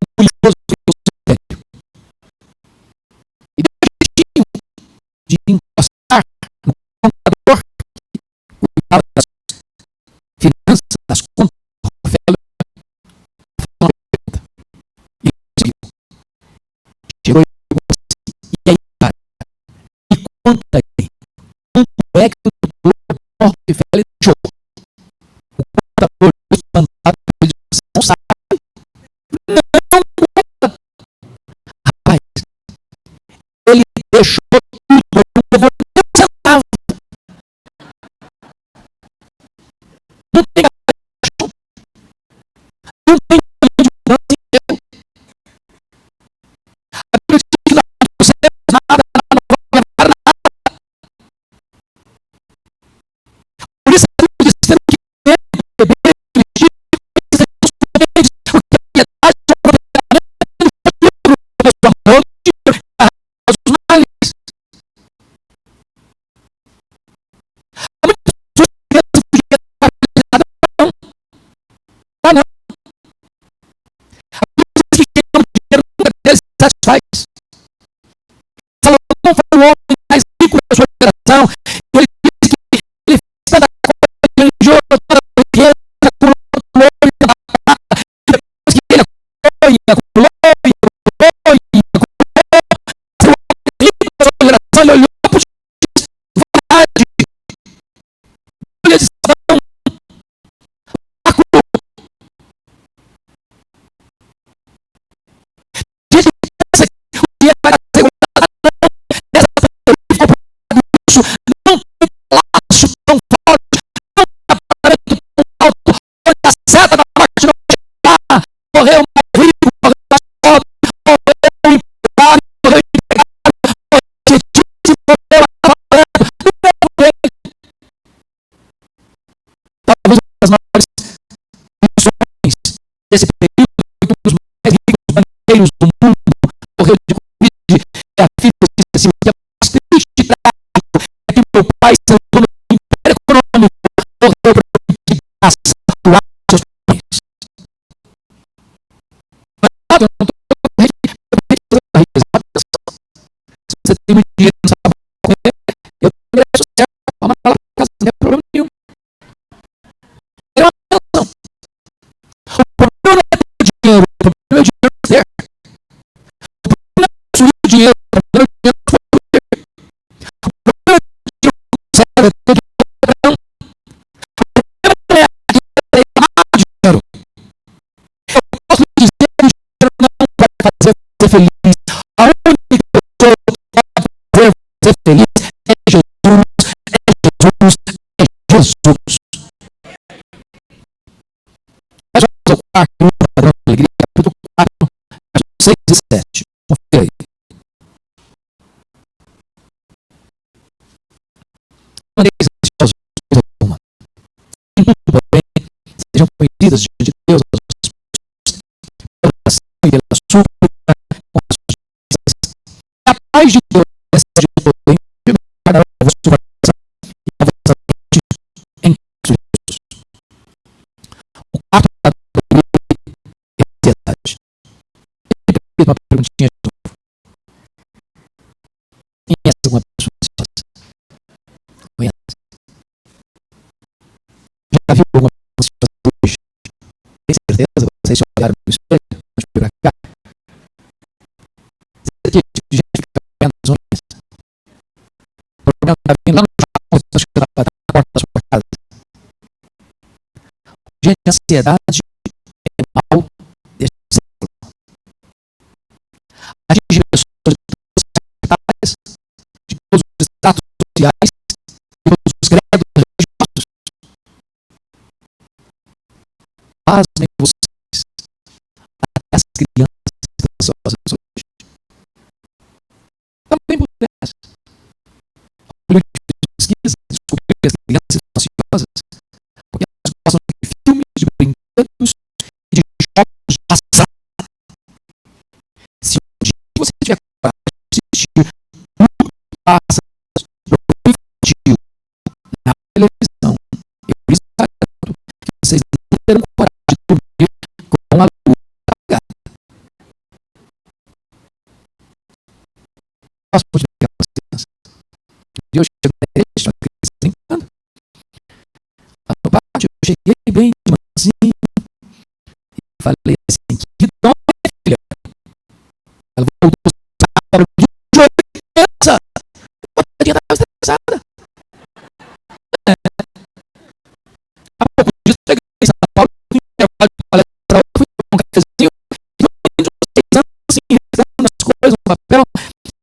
um curioso ficou sério e deixou de encostar no contador que cuidava das finanças, das contas do Rockefeller, não tem caminho de mudança em erro. A Bíblia diz que nós não fazemos nada, não vamos levar nada. Por isso a Bíblia diz que temos que beber, vestir, porque a piedade é o amor de Deus, os males. Há muitas pessoas que pensam que não. Ah, não. A Bíblia diz que quem ama dinheiro nunca deles satisfaz. Salomão foi o homem mais rico da sua geração. Ele diz que ele fez tanta coisa religiosa, toda a riqueza, acumulou ouro e prata. Depois que ele acumulou e acumulou, o homem rico da sua geração, ele olhou para os verdade. Olha de Salomão. Gente que pensa que o dinheiro vai dar segurança, essa pessoa ficou por isso, não tem palácio tão forte, não tem apartamento tão alto, onde a seta da morte não vai chegar. Morreu mais rico, morreu mais pobre, morreu empregado, morreu empregado, morreu cientista, morreu analfabeto, do mesmo jeito. Talvez uma das maiores missões desse período foi um dos mais ricos banqueiros do mundo, morreu de Covid, e a filha disse assim: o que é mais triste e trágico é que meu pai, sendo dono do império econômico, morreu para que graça atuar seus pais. Mas eu não estou falando de riqueza. Se você tem muito dinheiro e não sabe comer, eu tenho direito social, vamos lá para casa, não é problema nenhum. É uma bênção. O problema não é ter dinheiro, o problema é o dinheiro ter. O problema não é possuir o dinheiro, o problema é o dinheiro possuir. O problema é que o dinheiro serve a ter dinheiro não. O problema não é ter amar o dinheiro. Eu posso lhe dizer que o dinheiro não vai fazer você feliz. A única pessoa que pode fazer você feliz é Jesus, é Jesus, é Jesus. Mas vamos ao quarto padrão da alegria, capítulo 4, versos 6 e 7. Confira aí. Maneis ansiosas por coisa alguma. Em tudo, porém, sejam conhecidas diante de Deus as vossas petições, pela oração e pela súplica, com as suas justiças. E a paz de Deus, que excede todo entendimento, guardará o vosso coração e a vossa mente em Cristo Jesus. O quarto padrão da alegria é a ansiedade. Eu repito uma perguntinha de novo. Conhece alguma pessoa ansiosa? Conhece? Já viu alguma pessoa ansiosa hoje? Tem certeza? Vocês se olharam no espelho? Vamos para cá. Você tem tipo de gente que fica vendo as unhas? O problema está vindo lá no Japão, você está chegando na porta da sua casa. Gente, a ansiedade é mal deste século. Atinge pessoas de todas as áreas, de todos os status sociais, de todos os credos religiosos. Pasmem vocês, até as crianças ansiosas hoje. Também podemos. Olhando de pesquisa, descobrir que as crianças estão ansiosas porque elas gostam de filmes, de brinquedos e de jogos de ação. Se um dia você tiver coragem de assistir muito passa no infantil na televisão, eu lhes garanto que vocês não terão coragem de dormir com a luz apagada. Posso explicar para vocês? Eu chego na igreja, uma criança brincando. Lá no pátio, eu cheguei bem de mansinho e falei assim: que dó, minha filha? Ela voltou para o jogo de criança. A tadinha estava estressada. Há pouco dias, eu cheguei em São Paulo, fui intervalo de palestra, fui tomar um cafezinho, e eu tenho 6 anos assim, revisando as coisas no papel,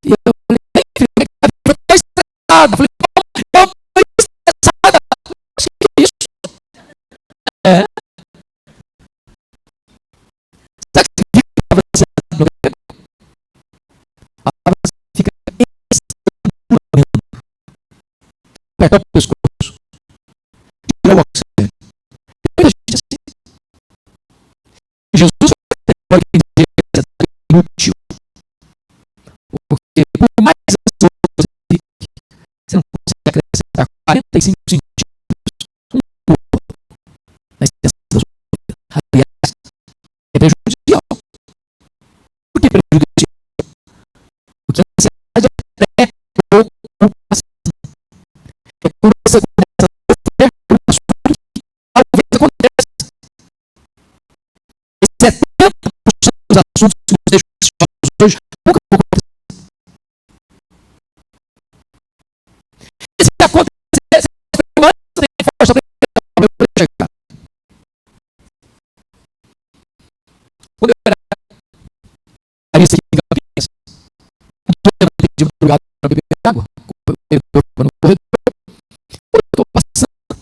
e eu falei: bem, filha, como é que tá? Eu estou estressada. Eu falei: eu estou estressada. Que isso? É. 45 centímetros, um curva na extensão da sua vida. Aliás, é prejudicial. Por que prejudicial? Porque a ansiedade é pré-ocupação. É quando você começa a sofrer por um assunto que talvez aconteça. E 70% dos assuntos que nos deixam ansiosos hoje nunca vão acontecer. E se acontecer, você tem força para chegar. Quando eu era arista aqui em Campinas, de madrugada para beber água, no corredor, eu estou passando,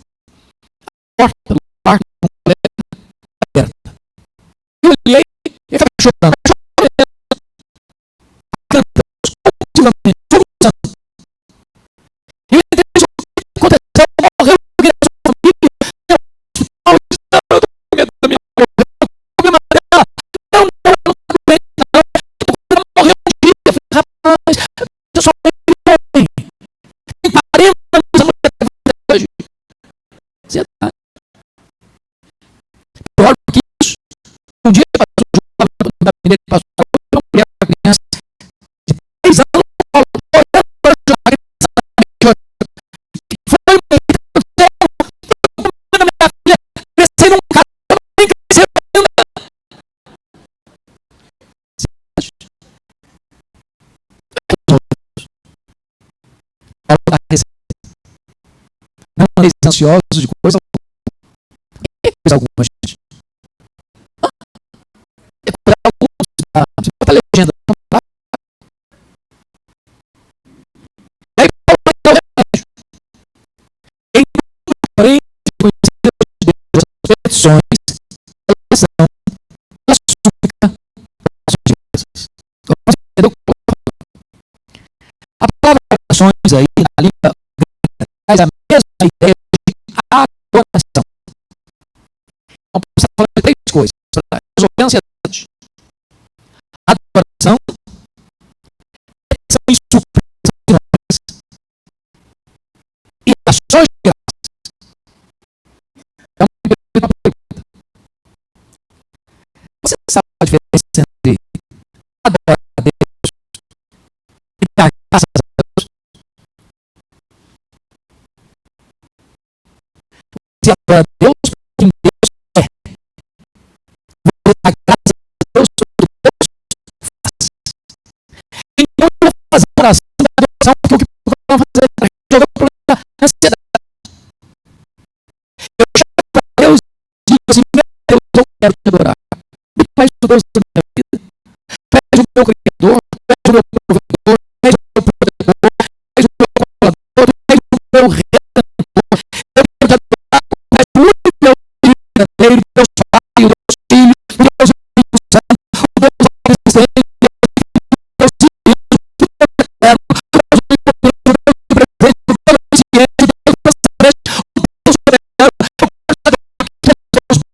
a porta do quarto de um colega aberta. Eu olhei e estava chorando, cantando, compulsivamente, soluçando. E eu entrei no que aconteceu, morreu alguém da sua família, eu estou com medo da minha mulher, o problema dela, não está doente, não, ela morreu um dia, eu falei, rapaz, eu só tenho homem, tem 40 anos a mulher da hoje. Ansiedade. Pior do que isso, um dia passou no gabinete, passou uma mulher, uma criança de 10 anos, olhando para a criança, foi na minha filha, crescer num cara, nem crescer ainda. Não andeis ansiosos de coisa alguma. Que coisa alguma, gente? É coisa alguma. Você bota a legenda. Aí, porém, conhecer Deus, as petições, a oração, a súplica, as suas a palavra orações aí, na língua traz a mesma ideia de adoração. Então, você está falando de 3 coisas: resolver a ansiedade, adoração, petição e súplica, e ações de graças. Então, uma pergunta: você sabe a diferença entre adorar a Deus e dar graças a Deus? Você adora a Deus por quem Deus é. Você dá graças a Deus por tudo que Deus faz. Então eu vou fazer a oração da adoração porque o que eu vou fazer para resolver o problema da ansiedade. Eu chego para Deus e digo assim: meu Deus, eu quero te adorar. Me faz o Deus da minha vida. Faz o meu Criador, faz o meu provedor, faz o meu protetor, faz o meu consolador, faz o meu redentor. Eu quero te adorar, faz o único meu verdadeiro, Deus Pai, o Deus Filho, o Deus Espírito Santo, o Deus Omnisciente, o Deus Divino, o Deus Eterno, o Deus Onipotente, o Deus Presente, o Deus Onisciente, o Deus Transcendente, o Deus Soberano, o Deus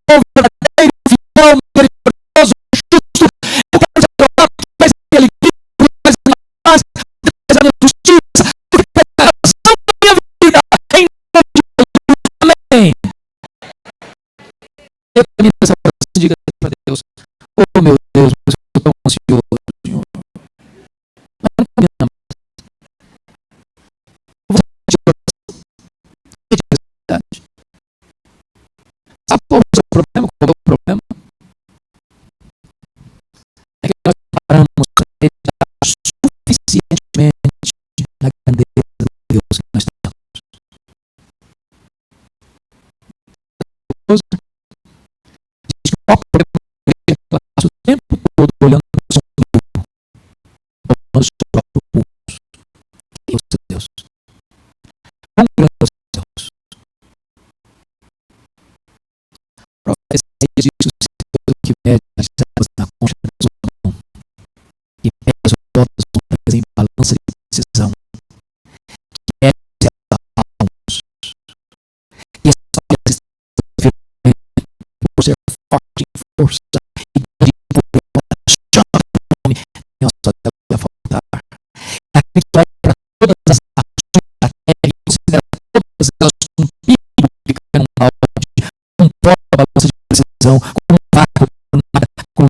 bom, verdadeiro, fiel, misericordioso, justo. Eu quero te adorar porque faz a alegria, porque faz a paz, porque faz a justiça, porque faz a oração da minha vida. Em nome de Jesus, amém. Eu termino essa oração e diga para Deus: oh meu Deus, eu estou tão ansioso, Senhor. Mas não combina mais. Eu vou pedir oração. Pedir ansiedade. Sabe qual é o seu problema? Qual é o problema? É que nós paramos para acreditar suficientemente na grandeza de Deus que nós temos. Diz que o maior problema é que ela passa o tempo todo olhando para o seu umbigo, olhando o seu próprio pulso. Que é o seu Deus? Quão grande é o seu Deus? O profeta Isaías disse: o Senhor que mede as ervas na concha da sua mão, que pesa o pó das montanhas em balança de precisão, que mede as almas, e escolhe as estrelas firmemente por ser forte em força e grande em poder, chama o nome, não só deve faltar. É aquele que olha para todas as ações da terra e considera todas coração, como um vácuo, como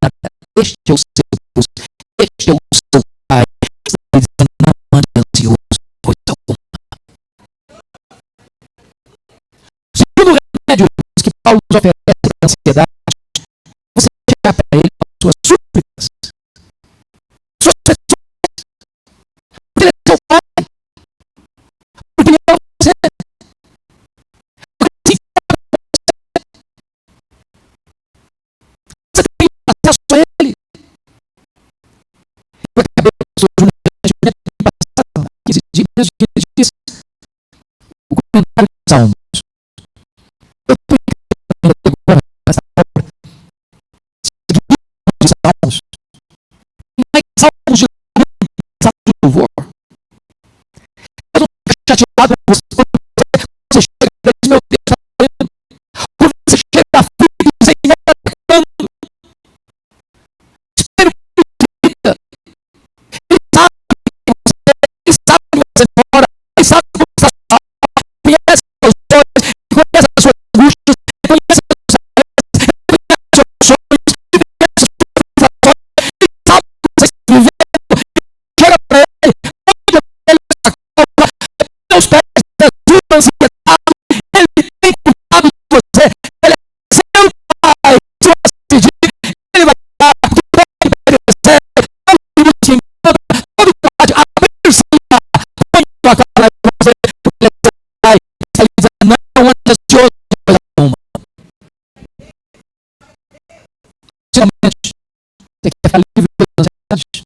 nada. Este é o seu Deus, este é o seu Pai. Está dizendo, não ande ansioso, coisa alguma. O segundo remédio que Paulo nos oferece para a ansiedade, você chegar para ele com as suas súplicas, suas petições, porque ele é seu Pai, porque ele ama você, porque ele se importa com você, você tem acesso a ele. Eu acabei com o passado, 15 dias, disse o comentário de Salmos. Eu estou agora nessa obra de Salmos, mais salmos de louvor. Eu não fico chateado com você quando você chega e diz, meu Deus, quando você chega à frente do Senhor, quando espero que vida, ele sabe que você mora, ele sabe que você está, conhece as suas dores, conhece as suas angústias, conhece as suas sonhos, conhece as suas frustrações, ele sabe que você está vivendo, chega para ele, ele essa cobra, meus pés, Jesus, ansiedade, ele tem cuidado de você, ele é seu Pai, se você pedir, ele vai dar, porque pode obedecer, todo te engana, todo pode abrir-se, põe tua cara em você, porque ele é seu Pai, está dizendo, não ande ansioso, coisa alguma. Finalmente, você quer ficar livre das ansiedades?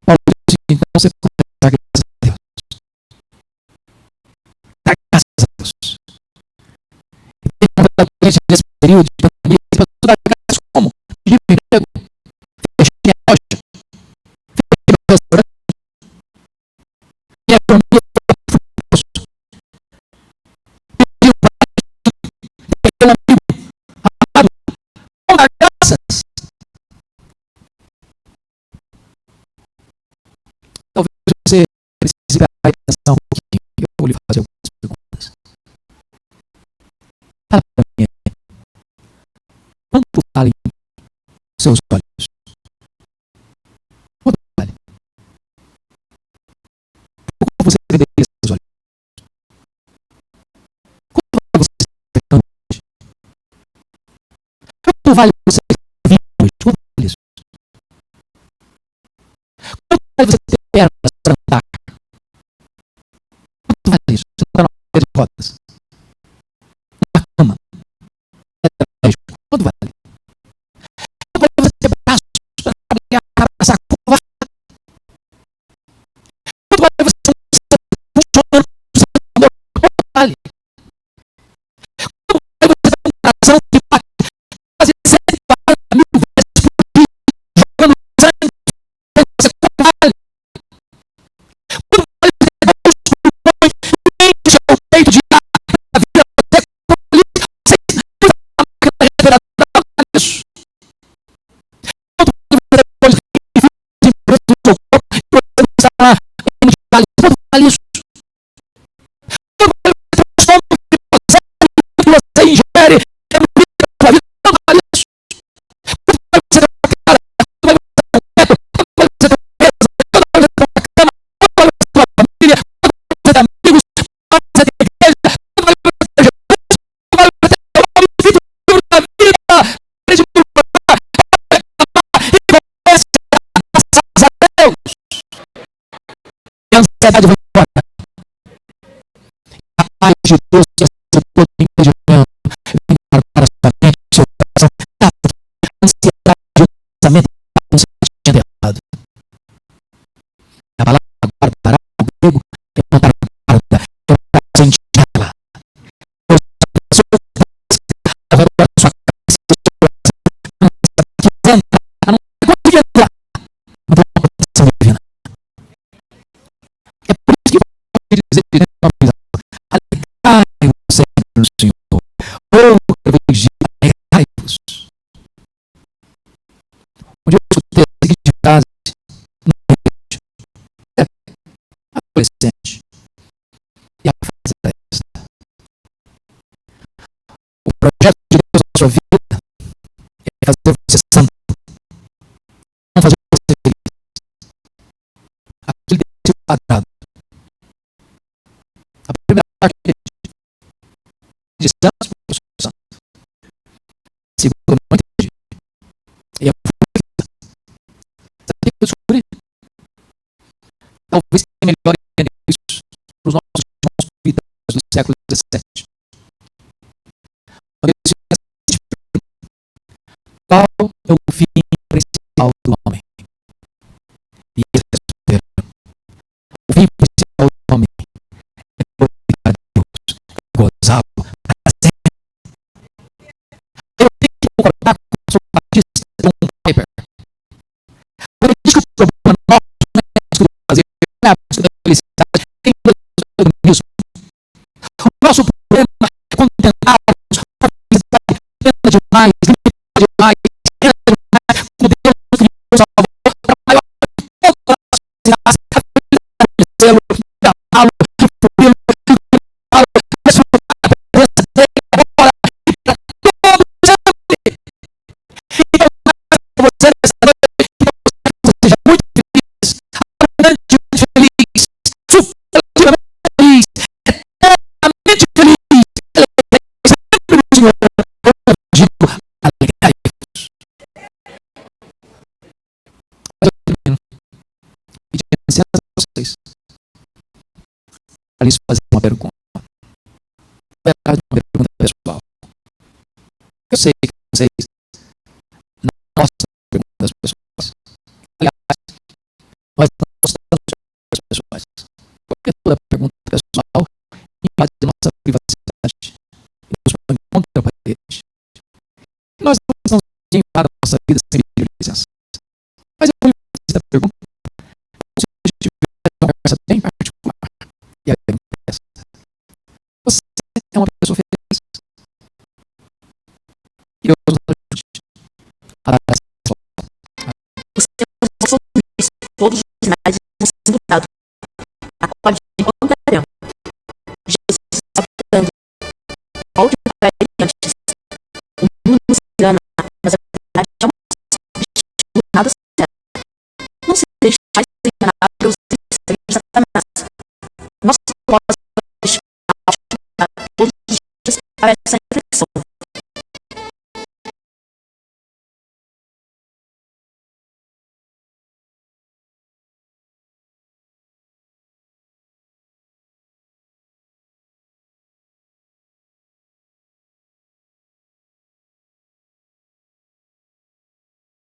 Paulo diz, então você começa a dar graças a Deus. Dá graças a Deus. E tem uma coisa nesse período de pandemia, as pessoas dão graças como? De emprego, fechei minha loja, fechei meu restaurante, minha economia foi pro posto. Pedi um pai, peguei um amigo, amado, vão dar graças. Talvez você precise parar e pensar um pouquinho. Eu vou lhe fazer algumas perguntas. Fala para mim. Quanto valem seus olhos? Quanto vale? Quanto você venderia seus olhos? Quanto vale você ter tão hoje? Quanto vale você ter vivo hoje? Quanto vale isso? Quanto vale você ter pernas para andar? Quanto vale isso? Você está na cadeira de rodas, na cama, quanto vale? Quanto vale você ter braços para trabalhar, para passar curva? Quanto vale você ter funcionando quanto vale? Quanto vale você ter um coração que bate quase 140 mil vezes por dia, jogando sangue? Quanto vale? Quanto vale você ter pulmões que enche o peito de ar da vida? Você isso. Quanto vale você depois de seu corpo e você não está lá em vale? Quanto vale isso? Quanto vale você ter um estômago que você ingere que é muito da sua vida? Quanto vale isso? Quanto vale você ter uma cara? Quanto vale você ter um teto? Quanto vale você ter uma mesa? Quanto vale você ter uma cama? Quanto vale você ter uma família? Quanto vale você ter amigos? Quanto vale você ter igreja? Quanto vale você ter Jesus? Quanto vale você ter o filho da vida? E a ansiedade vai embora. A paz de Deus que excede todo entendimento vem para a sua mente, seu coração. A ansiedade de um pensamento é um sentimento errado. A palavra guarda, o grego, é contar guarda, é para sentir ela. Vai para a sua cabeça, que entra, não consegue entrar. Não tem uma proteção divina. É por isso que eu vou dizer alegrai-vos sempre no Senhor. Outra vez digo, alegrai-vos. Onde eu escutei a seguinte frase no igreja. Adolescente. E a frase é esta: o projeto de Deus na sua fazer você santo. Não fazer você feliz. Aquilo deve ser quadrado. A primeira parte é de santos, porque eu sou santo. A segunda, eu não entendi. E a primeira, sabe o que eu descobri? Talvez seja melhor entender isso para os nossos irmãos puritanos do século XVII. Quando eles dizem, qual é o fim principal do homem? E eles responderam: o fim principal do homem é glorificar a Deus, gozá-lo para sempre. Eu tenho que concordar com o professor Batista John Piper. Quando ele diz que o problema nosso não é a busca do prazer, não é a busca da felicidade, nem a busca do hedonismo. O nosso problema é quando tentarmos a felicidade plena demais, limitada demais, plena demais, quando Deus nos criou salvador, para maior de todas as felicidades, a felicidade de céu, de amá-lo, de fui-lo, de amá-lo, de desfrutar da presença dele agora e para todo sempre. Então, você nessa noite, que você seja muito feliz, abundantemente feliz, superlativamente feliz, eternamente feliz, sempre no Senhor. Eu digo, alegrai-vos. Mas eu termino pedindo licença a vocês para lhes fazer uma pergunta. Na verdade, uma pergunta pessoal. Eu sei que vocês não gostam de perguntas pessoais. Aliás, nós não gostamos de perguntas pessoais. Porque toda pergunta pessoal invade a nossa privacidade e nos põe contra a parede. Nós não precisamos de invadar a nossa vida sem pedir licença. Mas eu vou fazer essa pergunta se a gente tiver uma conversa bem particular. E a pergunta é essa: você é uma pessoa feliz? E Deus nos ajude a dar essa resposta. Os seus sorrisos, todos os sinais estão sendo dados. A qual encontrarão. Jesus está falando. Volte para ele antes. O mundo nos engana, mas a verdade é uma só. Nada será. Não se deixe mais ser enganado pelos terceiros de Satanás. Nosso propósito é deixar todos os dias para essa